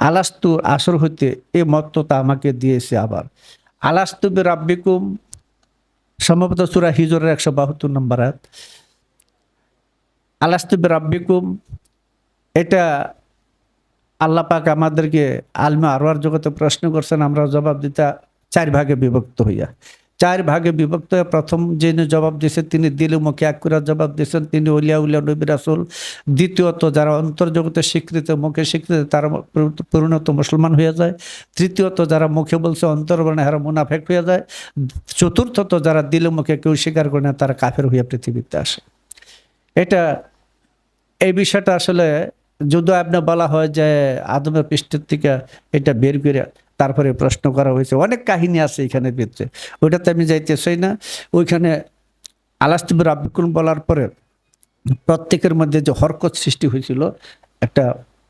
আলাস্তু আসর হইতে এই মত্ততা আমাকে দিয়েছে। আবার আলাস্তু বিরাব্বিকুম, সম্ভবত সূরা হিজরের 172 নম্বর আয়াত। আলাস্তু বিরাব্বিকুম, এটা আল্লাহ পাক আমাদেরকে আলমে আরওয়ার জগতে প্রশ্ন করছেন, আমরা জবাব দিতে 4 ভাগে বিভক্ত হইয়া। 4 ভাগে বিভক্ত হয়ে প্রথম যিনি জবাব দিয়েছেন তিনি দিলে মুখে এক করে জবাব দিয়েছেন, তিনি ওলিয়া উলিয়া নবী রাসূল। দ্বিতীয়ত যারা অন্তর্জগতে স্বীকৃত মুখে স্বীকৃত তারা পরিণত মুসলমান হয়ে যায়। তৃতীয়ত যারা মুখে বলছে অন্তর্বর্ণে হারা মুনাফেক হয়ে যায়। চতুর্থত যারা দিলে মুখে কেউ স্বীকার করে না তারা কাফের হইয়া পৃথিবীতে আসে। এটা এই বিষয়টা আসলে যদি আপনি বলা হয় যে আদমের পৃষ্ঠের থেকে এটা বের করে তারপরে প্রশ্ন করা হয়েছে, অনেক কাহিনী আছে এখানে ভিতরে, ওইটাতে আমি যাইতে চাই না। ওইখানে আলাস্তু বিরাব্বিকুম বলার পরে প্রত্যেকের মধ্যে যে হরকত সৃষ্টি হয়েছিল, একটা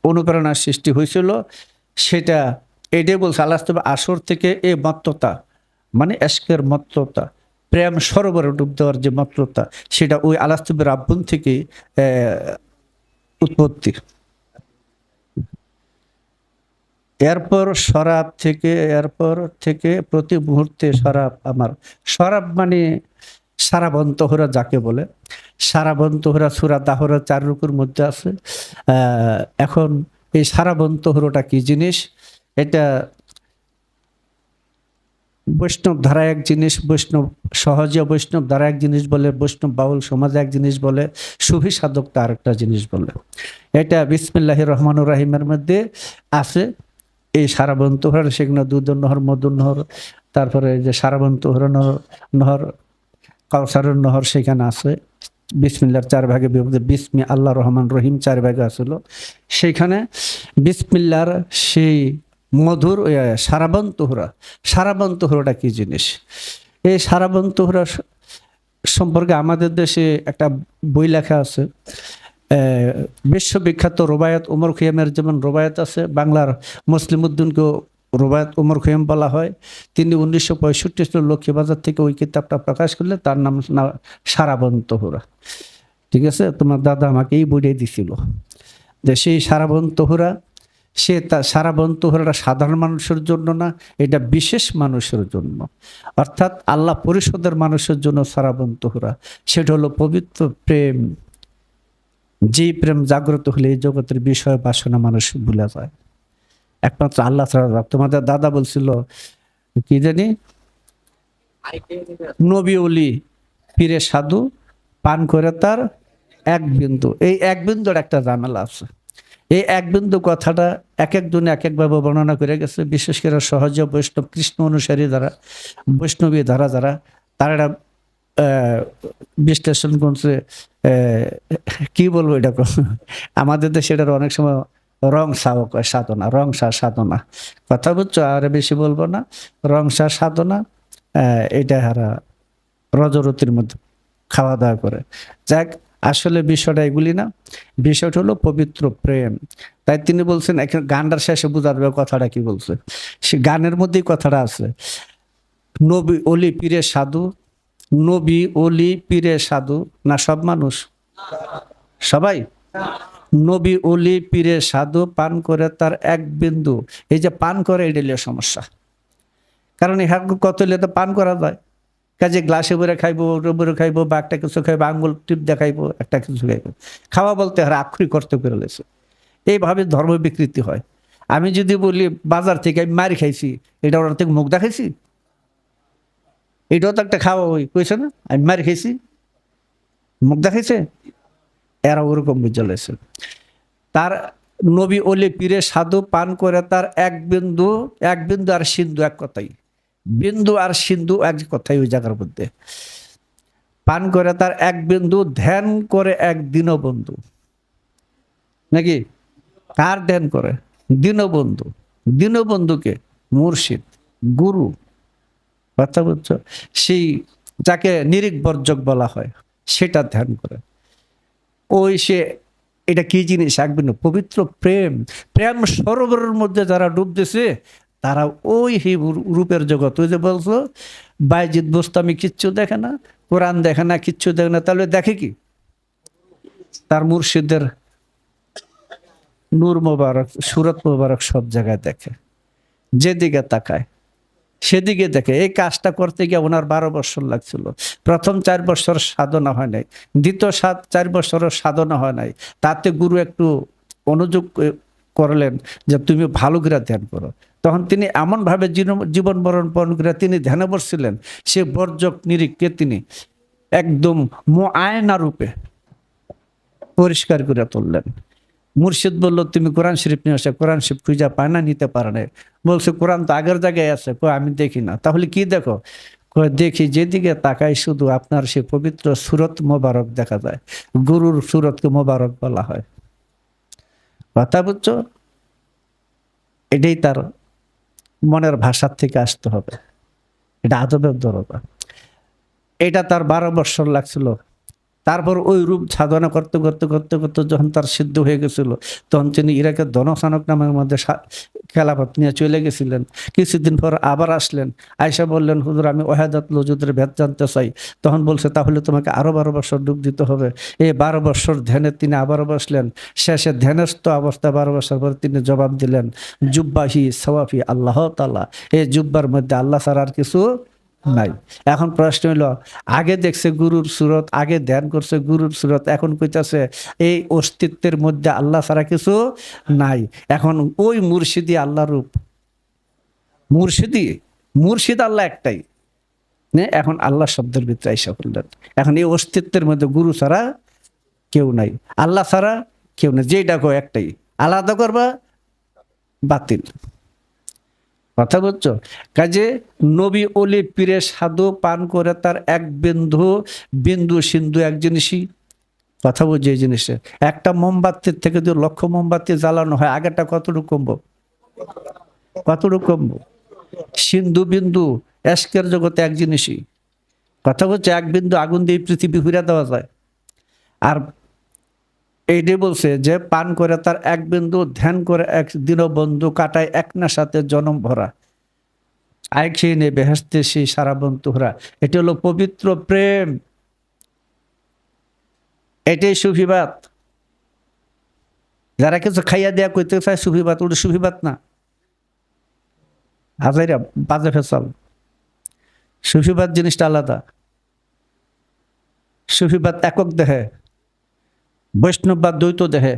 অনুপ্রেরণার সৃষ্টি হয়েছিল, সেটা এটাই বলছে আলাস্তু আসর থেকে এই মত্ততা, মানে এশকের মত্ততা, প্রেম সরোবরে ডুব দেওয়ার যে মত্ততা, সেটা ওই আলাস্তু বিরাব্বুন থেকে উৎপত্তি। এরপর এরপর থেকে প্রতি মুহূর্তে শরাব আমার, শরাব মানে সারাবন্তহরা যাকে বলে, সারাবন্তহরা সূরা দাহরা 4 রুকুর মধ্যে আছে। এখন এই সারাবন্তহরটা কি জিনিস? এটা বৈষ্ণব ধারা এক জিনিস, বৈষ্ণব সহজীয় বৈষ্ণব ধারা এক জিনিস বলে, বৈষ্ণব বাউল সমাজে এক জিনিস বলে, সুফি সাধক তার একটা জিনিস বলে। এটা বিসমিল্লাহির রহমানুর রাহিমের মধ্যে আছে। এই সারাবন্তহর সেখানে দুধ নহর, মধুর নহর, তারপরে যে সারাবন্তহর নহর, কাউসারের নহর সেখানে আছে। বিসমিল্লার 4 ভাগে বিভক্ত, বিসমি আল্লাহ রহমান রহিম 4 ভাগে আসলো। সেইখানে বিসমিল্লার সেই মধুর সারাবন্তহরা, সারাবন্তহরটা কি জিনিস? এই সারাবন্তহরা সম্পর্কে আমাদের দেশে একটা বই লেখা আছে, বিশ্ববিখ্যাত রুবায়াত উমর খৈয়ামের যেমন রুবায়াত আছে, বাংলার মুসলিম উদ্দিনকেও রুবায়াত উমর খৈয়াম বলা হয়। তিনি 1965 সালে লক্ষ্মীবাজার থেকে ওই কিতাবটা প্রকাশ করলে, তার নাম সারাবন্তহরা। ঠিক আছে, তোমার দাদা আমাকে এই বইটাই দিছিল যে সেই সারাবন্তহরা, সে সারাবন্তহরাটা সাধারণ মানুষের জন্য না, এটা বিশেষ মানুষের জন্য, অর্থাৎ আল্লাহ পরিষদের মানুষের জন্য সারাবন্তহরা। সেটা হলো পবিত্র প্রেম। যে প্রেম জাগ্রত হলে এই জগতের বিষয় বাসনা মানুষ ভুলে যায়, একমাত্র আল্লাহ ছাড়া। তোমাদের দাদা বলছিল কি জানি, নবী ওলি পীরে সাধু পান করে তার এক বিন্দু। এই এক বিন্দুর একটা ঝামেলা আছে। এই এক বিন্দু কথাটা এক একজনে এক একভাবে বর্ণনা করে গেছে, বিশেষ করে সহজ বৈষ্ণব কৃষ্ণ অনুসারী যারা, বৈষ্ণবী ধারা যারা, তারা বিশ্লেষণ করছে। কি বলবো এটা, আমাদের দেশে এটার অনেক সময় রং সাধনা, রং সাধনা, কথা বুঝছো, আর বেশি বলবো না। রং সাধনা, এটা হারা রজরতির মধ্যে খাওয়া দাওয়া করে। যাক, আসলে বিষয়টা এগুলি না, বিষয়টা হলো পবিত্র প্রেম। তাই তিনি বলছেন, গানটার শেষে বোঝা যাবে কথাটা কি বলছে। সে গানের মধ্যেই কথাটা আছে, নবী অলি পীরে সাধু, নবী অলি পীরে সাধু না সব মানুষ, সবাই নবী অলি পীরে সাধু পান করে তার এক বিন্দু। এই যে পান করে, এটা সমস্যা, কারণ এই কত তো পান করা যায়, কাজে গ্লাসে ভরে খাইবো, ভরে খাইবো, বা একটা কিছু খাইবো, আঙ্গুল টিপ দেখাইবো, একটা কিছু খাইবো। খাওয়া বলতে হারা আক্ষরিক করতে করে লেছে। এইভাবে ধর্ম বিকৃতি হয়। আমি যদি বলি বাজার থেকে আমি মারি খাইছি, এটা ওর থেকে মুখ দেখাইছি, এটাও তো একটা খাওয়া ওই কইছে না, আমি মারি খাইছি, মুখ দেখাইছে। এরা ওরকম বুঝালেছে। তার নবী অলি পীরে সাধু পান করে তার এক বিন্দু, এক বিন্দু আর সিন্ধু এক কথাই, বিন্দু আর সিন্ধু এক কথাই ওই জায়গার মধ্যে। পান করে তার এক বিন্দু, ধ্যান করে এক দীনবন্ধু, নাকি কার ধ্যান করে? দীনবন্ধু। দীনবন্ধুকে মুর্শিদ, গুরু, কথা বুঝছো, সেই যাকে নিরিক বর্জক বলা হয়, সেটা ধ্যান করে। ওই সে এটা কি জিনিস? এক বিন্দু পবিত্র প্রেম। প্রেম সরোবরের মধ্যে যারা ডুব দিছে, তারা ওই রূপের জগৎ। ওই যে বলছো বাইজিদ বোস্তামি কিচ্ছু দেখে না, কোরআন দেখে না, কিচ্ছু দেখে না, তাহলে দেখে কি? তার মুর্শিদের নূর মোবারক, সুরত মোবারক সব জায়গায় দেখে, যেদিকে তাকায় সেদিকে দেখে। এই কাজটা করতে গিয়ে ওনার 12 বছর লাগছিল। প্রথম 4 বছর সাধনা হয় নাই, দ্বিতীয় 4 বছরও সাধনা হয় নাই। তাতে গুরু একটু অনুযোগ করলেন যে তুমি ভালো করে ধ্যান করো। তখন তিনি এমনভাবে জীবন মরণ পণ করে তিনি ধ্যানে বসছিলেন, সে বর্জক নিরিখকে তিনি একদম আয়না রূপে পরিষ্কার করে তুললেন। মুর্শিদ বলল তুমি কোরআন শরীফ নিয়ে আসে। কোরআন শরীফ খুঁজা পায় না, নিতে পারে না। বলছে কোরআন তো আগের জায়গায় আছে। আমি দেখি না। তাহলে কি দেখো? দেখি যেদিকে তাকাই শুধু আপনার সে পবিত্র সুরত মোবারক দেখা যায়। গুরুর সুরতকে মোবারক বলা হয়। কথা বুঝছো? এটাই তার মনের ভাষার থেকে আসতে হবে। এটা আদবের দরকার। এটা তার 12 বছর লাগছিল। তারপর ওই রূপ সাধনা করতে করতে করতে করতে যখন তার সিদ্ধ হয়ে গেছিল, তখন তিনি ইরাকের ধনসানক নামের মধ্যে খেলাফত নিয়ে চলে গেছিলেন। কিছুদিন পর আবার আসলেন, আয়সা বললেন হুজুর আমি ওয়াহাদাত ওজুদের ভেদ জানতে চাই। তখন বলছে তাহলে তোমাকে আরো 12 বছর ডুব দিতে হবে। এই 12 বছর ধ্যানে তিনি আবারও বসলেন। শেষে ধ্যানস্থ অবস্থা 12 বছর পর তিনি জবাব দিলেন জুব্বাহি সওয়াফি আল্লাহ তাআলা। এই জুব্বার মধ্যে আল্লাহ ছাড়া আর কিছু নাই। এখন প্রশ্ন হইল, আগে দেখছে গুরুর সুরত, আগে ধ্যান করছে গুরুর সুরত, এখন কইতাছে এই অস্তিত্বের মধ্যে আল্লাহ ছাড়া কিছু নাই। এখন ওই মুর্শিদি আল্লাহ রূপ, মুর্শিদ আল্লাহ একটাই। এখন আল্লাহ শব্দের ভিতরে আইসা করলেন। এখন এই অস্তিত্বের মধ্যে গুরু ছাড়া কেউ নাই, আল্লাহ ছাড়া কেউ নেই। যেই ডাকো একটাই, আলাদা করবা বাতিল। কথা বলছো? কাজে নবী অলি পীরে সাধু পান করে তার এক বিন্দু সিন্ধু এক জিনিসই। কথা বলছে এই জিনিসে একটা মোমবাতির থেকে যদি 1,00,000 মোমবাতি জ্বালানো হয়, আগেরটা কতটুকু কমবো? কতটুকু কমবো? সিন্ধু বিন্দু এস্কের জগতে এক জিনিসই। কথা বলছে এক বিন্দু আগুন দিয়ে পৃথিবী ঘুরে দেওয়া যায়। আর এইটাই বলছে যে পান করে তার এক বিন্দু, ধ্যান করে এক দীনবন্ধু, কাটায় এক না সাথে জনম ভরা, আয় খেয়ে নে বেহেশতে সেই সারা বন্ধুরা। এটি হলো পবিত্র প্রেম, এটাই সুফিবাদ। যারা কিছু খাইয়া দেয়া কইতে চায় সুফিবাদ, ওটা সুফিবাদ না, হাজাইরা বাজে ফেসাল। সুফিবাদ জিনিসটা আলাদা। সুফিবাদ একক দেহে, বৈষ্ণববাদ দ্বৈত দেহে।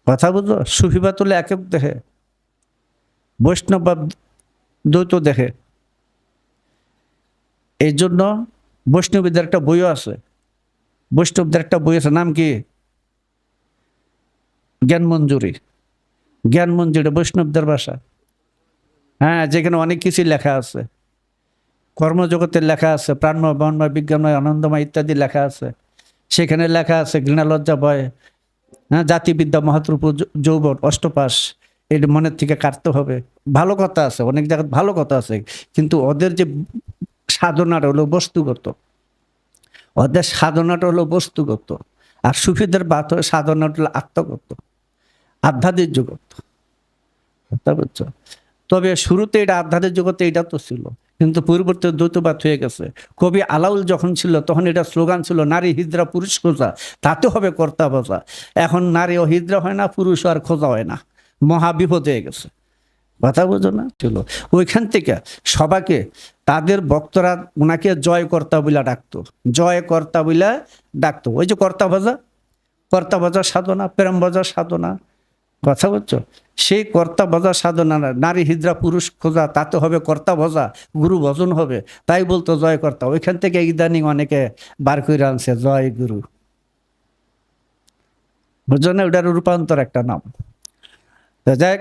কথা বুঝো? সুফিবাদ হলে একক দেহে, বৈষ্ণববাদ দ্বৈত দেখে। এই জন্য বৈষ্ণবীদের একটা বইও আছে, বৈষ্ণবদের একটা বই আছে, নাম কি? জ্ঞান মঞ্জুরি। জ্ঞান মঞ্জুরি বৈষ্ণবদের ভাষা। হ্যাঁ, যেখানে অনেক কিছুই লেখা আছে, কর্মজগতের লেখা আছে, প্রাণময় বনময় বিজ্ঞানময় আনন্দময় ইত্যাদি লেখা আছে। সেখানে লেখা আছে ঘৃণা লজ্জা ভয়, হ্যাঁ, জাতিবিদ্যা মহাত্রূপ যৌবন অষ্টপাশ, এটা মনের থেকে কাটতে হবে। ভালো কথা আছে, অনেক জায়গায় ভালো কথা আছে, কিন্তু ওদের যে সাধনাটা হলো বস্তুগত, ওদের সাধনাটা হলো বস্তুগত। আর সুফিদের সাধনাটা হলো আত্মগত, আধ্যাত্মিক জগৎ। বুঝছো? তবে শুরুতে এটা আধ্যাত্মিক জগতে এটা তো ছিল, কিন্তু পরিবর্তে দ্বৈতবাদ হয়ে গেছে। কবি আলাউল যখন ছিল তখন এটা স্লোগান ছিল নারী হিজড়া পুরুষ খোঁজা, তাতে হবে কর্তা বোঝা। এখন নারী ও হিজড়া হয় না, পুরুষ আর খোঁজা হয় না, মহাবিপদ হয়ে গেছে। কথা বোঝো না? ছিল ওইখান থেকে সবাইকে তাদের ভক্তরা ওনাকে জয় কর্তা বইলা ডাকতো, জয় কর্তা বইলা ডাকতো। ওই যে কর্তা ভজা সাধনা, প্রেম ভজা সাধনা। কথা বলছো? সেই কর্তা ভজা সাধনা, নারী হিজড়া পুরুষ খোঁজা, তাতে হবে কর্তা ভজা, গুরু ভজন হবে। তাই বলতো জয় কর্তা। ওইখান থেকে ইদানিং অনেকে বার করে আনছে জয় গুরু। বুঝছো না? ওটার রূপান্তর একটা নাম। দেখ,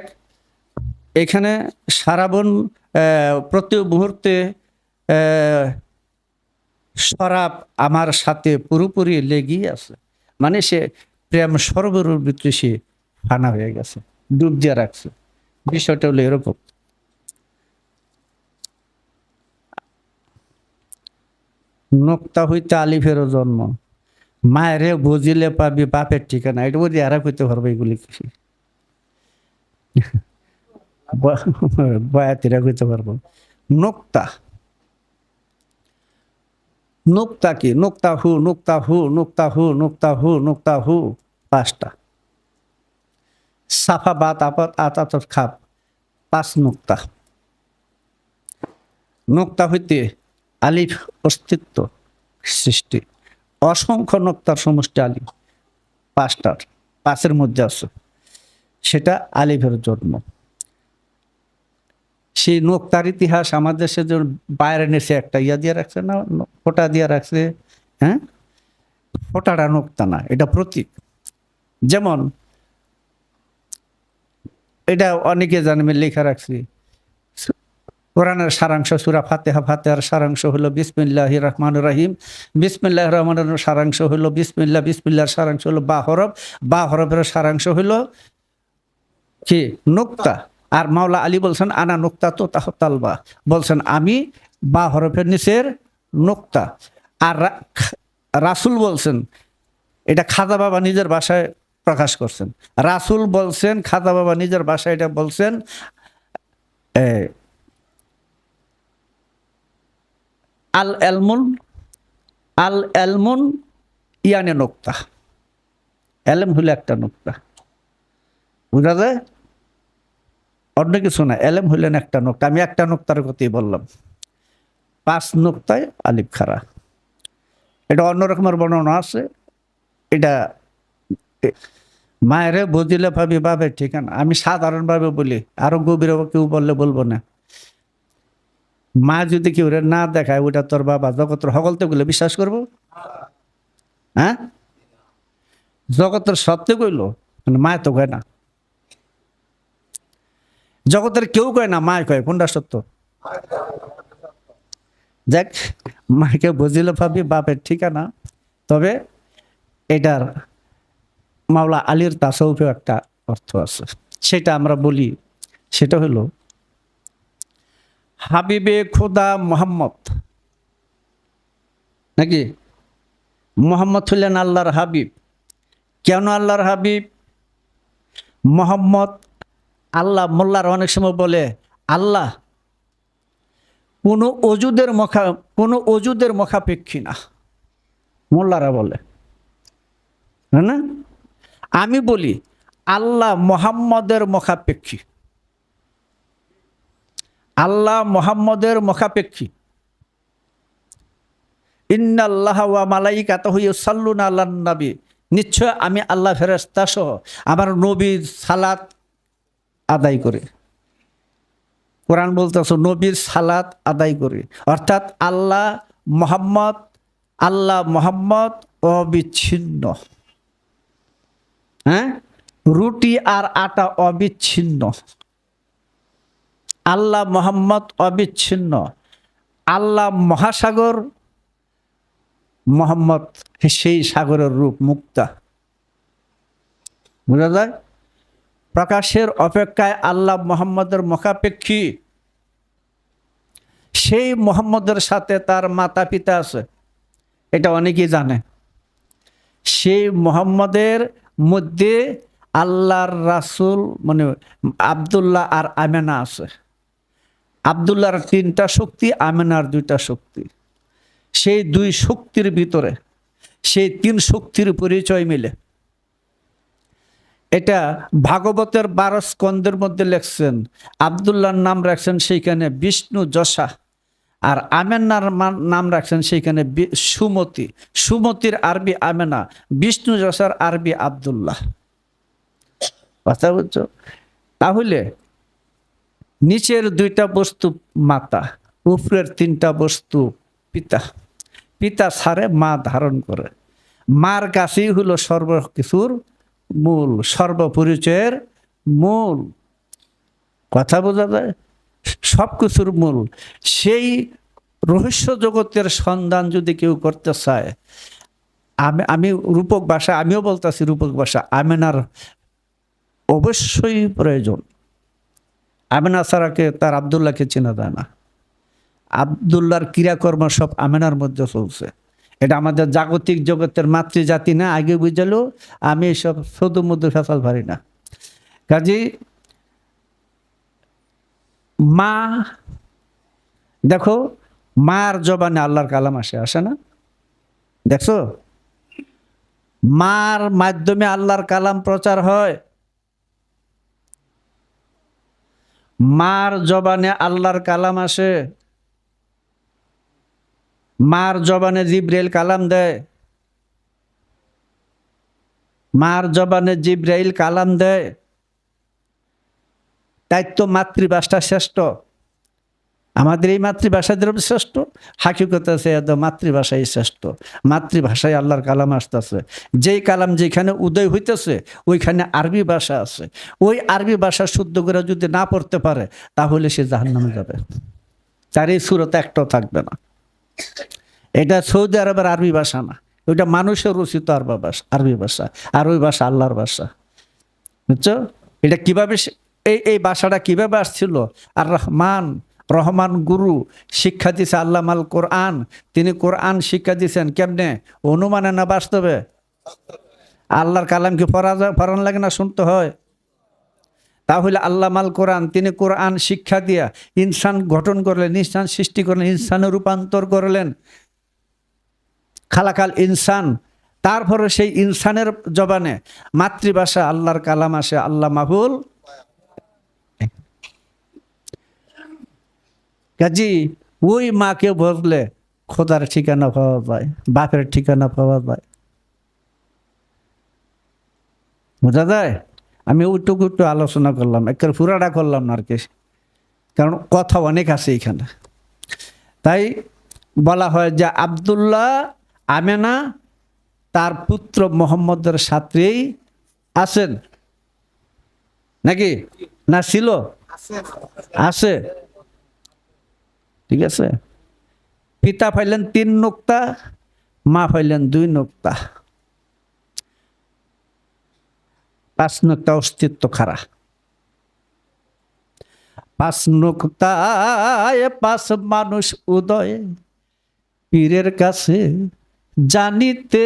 এখানে সারাবন প্রতি মুহূর্তে শরাব আমার সাথে পুরোপুরি লেগেই আছে। মানে সে প্রেম সরবরাহ ভিতরে সে ফানা হয়ে গেছে, ডুব দিয়ে রাখছে। বিষয়টা হলো এরকম। নোক্তা হইতে আলিফেরও জন্ম, মায়েরে বুঝিলে পাবি বাপের ঠিকানা। এটা বলি এরা কইতে পারবে এগুলি কিছু, বয়াতিরা কইতে পারবো। নোক্তা, নোক্তা কি? নোক্তা হু, নোক্তা হু, নোক্তা হু, নোক্তা হু, নোক্তা হু, 5টা। সাফা বাত আপত আতাতর খাপ, 5 নোক্তা। নোক্তা হইতে আলিফ অস্তিত্ব সৃষ্টি, অসংখ্য নোক্তার সমষ্টি আলিফ, 5টার 5-এর মধ্যে আছে, সেটা আলিফের জন্ম। সেই নোক্তার ইতিহাস আমাদের দেশে যে বাইরে নেছে একটা ইয়া দিয়ে রাখছে না, ফোঁটা দিয়ে রাখছে, হ্যাঁ, ফোঁটাটা নোক্তা না, এটা প্রতীক। যেমন এটা অনেকে জানে, লেখা রাখছি, কোরআনের সারাংশ সূরা ফাতিহা, ফাতিহার সারাংশ হলো বিসমিল্লাহির রহমানির রহিম, বিসমিল্লাহির রহমানির রহিম সারাংশ হলো বিসমিল্লাহ, বিসমিল্লাহর সারাংশ হলো বা হরফ, বা হরফের সারাংশ হলো কি নোক্তা। আর মাওলা আলী বলছেন আনা নোক্তা তো তাহতালবা, বলছেন আমি বা হরফের নিচের নোক্তা। আর রাসূল বলছেন, এটা খাজা বাবা নিজের ভাষায় প্রকাশ করছেন, রাসূল বলছেন, খাজা বাবা নিজের ভাষায় এটা বলছেন, আল এলমুন ইয়ানে নোক্তা, এলম হলো একটা নোক্তা, বুঝা যায়, অন্য কিছু না, এলম হইলেন একটা নোক্তা। আমি একটা নোক্তার কথাই বললাম, 5 নোক্তায় আলিফ খাড়া। এটা অন্য রকমের বর্ণনা আছে, এটা মায়েরে বুঝিলে ভাবি বাবে ঠিকানা। আমি সাধারণভাবে বলি, আরো গভীরে কেউ বললে বলবো না। মা যদি কেউ না দেখায় ওটা তোর বাবা, জগতের সকলতে গুলো বিশ্বাস করবো? হ্যাঁ, জগতের সত্যি কইল, মানে মায় তো কয় না, জগতের কেউ কয় না, মায় কয়, কোনটা সত্য? দেখ, মাকে বুঝিলে ভাবি বাপের ঠিকানা। তবে এটার মাওলা আলীর তাসাউফেও একটা অর্থ আছে, সেটা আমরা বলি। সেটা হলো হাবিবে খোদা মোহাম্মদ, নাকি? মোহাম্মদ হলেন আল্লাহর হাবিব। কেন আল্লাহর হাবিব? মোহাম্মদ, আল্লাহ, মোল্লার অনেক সময় বলে আল্লাহ কোনো অজুদের মুখাপেক্ষী না, মোল্লারা বলে, না? আমি বলি আল্লাহ মোহাম্মদের মুখাপেক্ষী, আল্লাহ মোহাম্মদের মুখাপেক্ষী। ইন্নাল্লাহ ওয়া মালাইকাতাহু ইউসাল্লুনা আলান নবী, নিশ্চয় আমি আল্লাহ ফেরেশতা সহ আমার নবীর সালাত আদায় করে। কোরআন বলতেছে নবীর সালাত আদায় করে, অর্থাৎ আল্লাহ মোহাম্মদ অবিচ্ছিন্ন। হ্যাঁ, রুটি আর আটা অবিচ্ছিন্ন, আল্লাহ মোহাম্মদ অবিচ্ছিন্ন। আল্লাহ মহাসাগর, মোহাম্মদ সেই সাগরের রূপ, মুক্তা। বোঝা যায়? প্রকাশের অপেক্ষায় আল্লাহ মোহাম্মদের মুখাপেক্ষী। সেই মোহাম্মদের সাথে তার মাতা পিতা আছে, এটা অনেকেই জানে। সেই মোহাম্মদের মধ্যে আল্লাহর রাসূল মানে আব্দুল্লাহ আর আমেনা আছে। আব্দুল্লাহর 3টা শক্তি, আমেনার 2টা শক্তি। সেই 2 শক্তির ভিতরে সেই 3 শক্তির পরিচয় মিলে। এটা ভাগবতের 12 স্কন্ধের মধ্যে লেখছেন। আব্দুল্লাহর নাম রাখছেন সেইখানে বিষ্ণু যশা, আর আমেনার নাম রাখছেন সেইখানে সুমতি। সুমতির আরবি আমেনা, বিষ্ণু যশার আরবি আব্দুল্লাহ। কথা বুঝছো? তাহলে নিচের 2টা বস্তু মাতা, উপরের 3টা বস্তু পিতা। পিতা ছাড়ে মা ধারণ করে, মার কাছেই হলো সর্বকিছুর মূল, সর্বপরিচয়ের মূল। কথা বোঝা যায়? সব কিছুর মূল। সেই রহস্য জগতের সন্ধান যদি কেউ করতে চায়, আমি রূপক ভাষা, আমিও বলতেছি রূপক ভাষা, আমেনার অবশ্যই প্রয়োজন। আমেনা ছাড়াকে তার আব্দুল্লাহকে চেনা যায় না। আব্দুল্লাহর ক্রিয়াকর্ম সব আমেনার মধ্যে চলছে। এটা আমাদের জাগতিক জগতের মাতৃজাতি না, আগে বুঝালো। আমি এসব শুধু মধ্যে ফেসাল পারি না। কাজে মা, দেখো মার জবানে আল্লাহর কালাম আসে না? দেখছো, মার মাধ্যমে আল্লাহর কালাম প্রচার হয়। মার জবানে আল্লাহর কালাম আসে, মার জবানে জিব্রাইল কালাম দেয়, মার জবানে জিব্রাইল কালাম দেয়। তাই তো মাতৃভাষা শ্রেষ্ঠ, আমাদের এই মাতৃভাষা যেরকম শ্রেষ্ঠ, হাকিকত আছে মাতৃভাষাই শ্রেষ্ঠ। মাতৃভাষায় আল্লাহর কালাম আসতেছে, যেই কালাম যেখানে উদয় হইতেছে ওইখানে আরবি ভাষা আছে। ওই আরবি ভাষা শুদ্ধ করে যদি না পড়তে পারে তাহলে সে জাহান্নামে যাবে, তার এই সুরত একটাও থাকবে না। এটা সৌদি আরবের আরবি ভাষা না, ওইটা মানুষের রচিত আরবি ভাষা, আর ওই ভাষা আল্লাহর ভাষা, বুঝছো? এটা কিভাবে এই ভাষাটা কিভাবে আসছিল? আর রহমান গুরু শিক্ষা দিছে আল্লাহ আল কোরআন, তিনি কোরআন শিক্ষা দিছেন কেমনে? অনুমানে না বাস্তবে? আল্লাহর কালাম কি পড়ান লাগে না, শুনতে হয়? তাহলে আল্লাহ আল কোরআন, তিনি কোরআন শিক্ষা দিয়া ইনসান গঠন করলেন, ইনসান সৃষ্টি করলেন, ইনসানে রূপান্তর করলেন, খালাকাল ইনসান। তারপরে সেই ইনসানের জবানে মাতৃভাষা আল্লাহর কালাম আসে, আল্লাহ মাহুল। কাজী ওই মাকে বললে খোদার ঠিকানা পাওয়া যায়, বাপের ঠিকানা পাওয়া যায়, বোঝা যায়? আমি ওইটুকু একটু আলোচনা করলাম, একেবারে পুরাটা করলাম না আর কি, কারণ কথা অনেক আছে এখানে। তাই বলা হয় যে আব্দুল্লাহ আমেনা তার পুত্র মোহাম্মদের সাথেই আছেন, নাকি না ছিল? আছে, ঠিক আছে। পিতা পাইলেন 3 নুক্তা, মা পাইলেন 2 নুক্তা, 5 নুক্তা অস্তিত্ব খারা। 5 নুক্তায় 5 মানুষ উদয়, পীরের কাছে জানিতে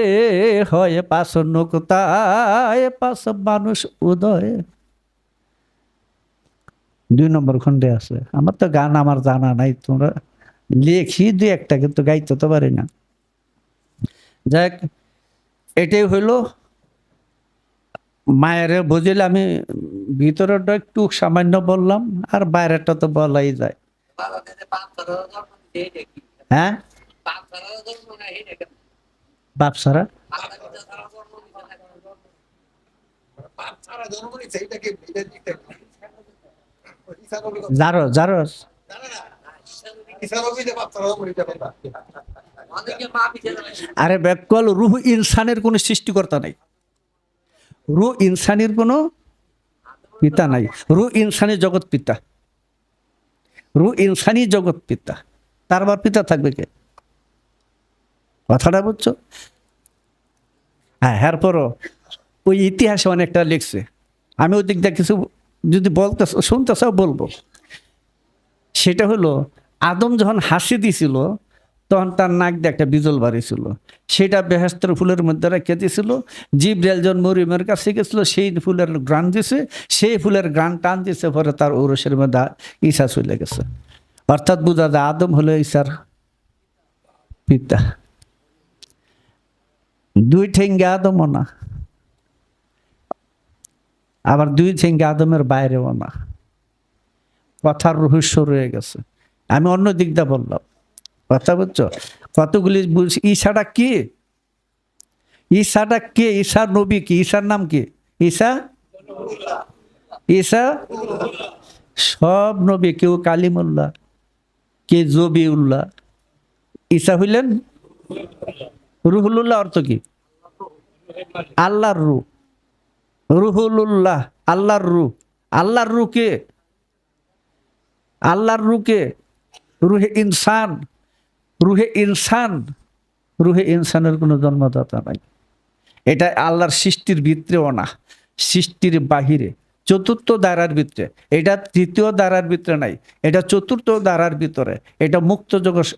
হয়। 5 নুক্তায় 5 মানুষ উদয়। 2 নম্বর খণ্ডে আছে। আমার তো গান আমার জানা নাই, তোমরা লেখি 2-1টা, কিন্তু গাইতে তো পারি না। যাক, এটাই হইল মায়ের বুঝিলে। আমি ভিতরেরটা একটু সামান্য বললাম, আর বাইরেরটা তো বলাই যায়। হ্যাঁ, বাপ সারা জারস আরে ব্যাকল রুহ ইনসানের কোন সৃষ্টিকর্তা নাই, রুহ ইনসানের কোন পিতা নাই। রুহ ইনসানি জগৎ পিতা, রুহ ইনসানি জগৎ পিতা, তার আবার পিতা থাকবে কে? কথাটা বুঝছো? হ্যাঁ, এরপরও ওই ইতিহাসে অনেকটা লিখছে। আমি ওই দিক দিয়ে কিছু যদি বলতে শুনতে চাও বলবো। সেটা হলো আদম যখন হাসি দিছিল তখন তার নাক দিয়ে একটা বিজল বাড়িছিল, সেটা বেহেশতের ফুলের মধ্যে রেখে দিয়েছিল। জিবরাইল যখন মরিয়মের কাছে গেছিল, সেই ফুলের গ্রান দিছে, সেই ফুলের গ্রান টান দিছে, পরে তার ঔরসের মধ্যে ঈসা চলে গেছে। অর্থাৎ বোঝা যায় আদম হলো ঈসার পিতা। 2 ঠেঙ্গে আদমও না, আবার 2 ঠেঙ্গে আদমের বাইরেও না। কথার রহস্য রয়ে গেছে। আমি অন্য দিক দিয়ে বললাম, কথা বুঝছো? কতগুলি বলছি। ঈসাটা কি? ঈসাটা কে? ঈসা নবী কি? ঈসার নাম কি? ঈসা, ঈসা সব নবী, কেউ কালিমুল্লাহ, কে জবিউল্লাহ। ঈসা হইলেন রুহুল্লাহ। অর্থ কি? আল্লাহর রূহ। রুহুল্লাহ আল্লাহর রূহ। আল্লাহর রূহ কে? আল্লাহর রূহ কে? রুহে ইনসান। রুহে ইনসান, রুহে ইনসানের কোনো জন্মদাতা নাই। এটা আল্লাহর সৃষ্টির ভিতরেও না, সৃষ্টির বাহিরে, চতুর্থ দ্বারার ভিতরে। এটা তৃতীয় দ্বারার ভিতরে নাই, এটা চতুর্থ দ্বারার ভিতরে। এটা মুক্ত জগৎ,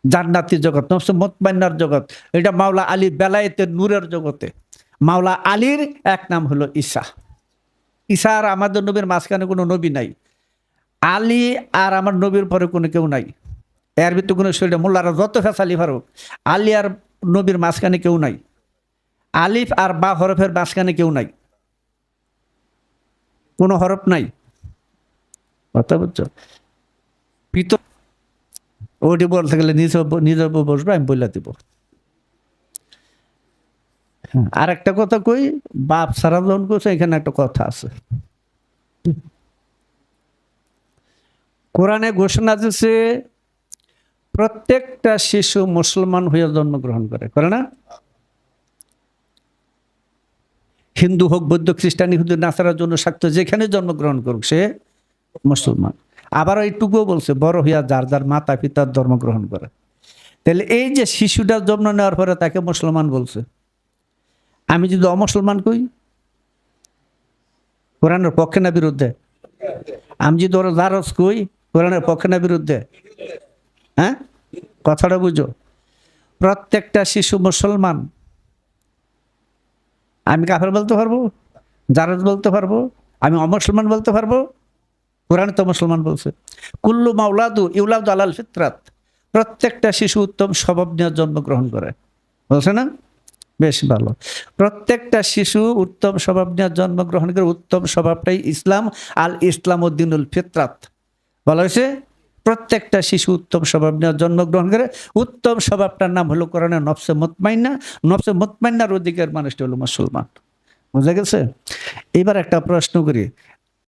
জান্নাতি জগৎ, নফসে মুতমাইন্নার জগৎ। এটা মাওলা আলী বেলায়েতের নূরের জগতে। মাওলা আলীর এক নাম হলো ঈসা। ঈসা আর আমাদের নবীর মাঝখানে কোনো নবী নাই। আলী আর আমার নবীর পরে কোনো কেউ নাই। এর ভিতরে কোনো শরীরে মোল্লারা যত ফেসালি ফারুক, আলী আর নবীর মাঝখানে কেউ নাই। আলিফ আর বা হরফের মাঝখানে কেউ নাই, কোনো হরফ নাই। কথা বুঝছো? পিতর ওটি বলতে গেলে নিজের বসবে, আমি বলে দিব। আর একটা কথা কই, বাপ সারা যখন করছে, এখানে একটা কথা আছে। কোরআনে ঘোষণা দিচ্ছে প্রত্যেকটা শিশু মুসলমান হয়ে জন্মগ্রহণ করে না? হিন্দু হোক, বৌদ্ধ, খ্রিস্টান, ইহুদি, নাসারার জন্য স্বার্থ, যেখানে জন্মগ্রহণ করুক সে মুসলমান। আবার এইটুকুও বলছে বড় হইয়া যার যার মাতা পিতার ধর্ম গ্রহণ করে। তাহলে এই যে শিশুটা জন্ম নেওয়ার পরে তাকে মুসলমান বলছে, আমি যদি অমুসলমান কই, কোরআনের পক্ষে না বিরুদ্ধে? আমি যদি ওরা জারজ কই, কোরআনের পক্ষে না বিরুদ্ধে? হ্যাঁ, কথাটা বুঝো। প্রত্যেকটা শিশু মুসলমান। আমি কাফের বলতে পারবো, জারজ বলতে পারবো, আমি অমুসলমান বলতে পারবো? কোরআন তো মুসলমান বলছে, কুল্লু মাওলাদু ইউলাদু আলাল ফিতরাত, প্রত্যেকটা শিশু উত্তম স্বভাব নিয়ে জন্মগ্রহণ করে, বলছে না? বেশ ভালো। প্রত্যেকটা শিশু উত্তম স্বভাব নিয়ে জন্মগ্রহণ করে, উত্তম স্বভাবটাই ইসলাম। আল ইসলাম উদ্দিনুল ফিতরাত বলা হয়েছে। প্রত্যেকটা শিশু উত্তম স্বভাব নিয়ে জন্মগ্রহণ করে, উত্তম স্বভাবটার নাম হলো কোরআনে নফসে মুতমাইন্না। নফসে মুতমাইন্নার অধিকার মানুষটি হলো মুসলমান। বুঝা গেছে? এবার একটা প্রশ্ন করি,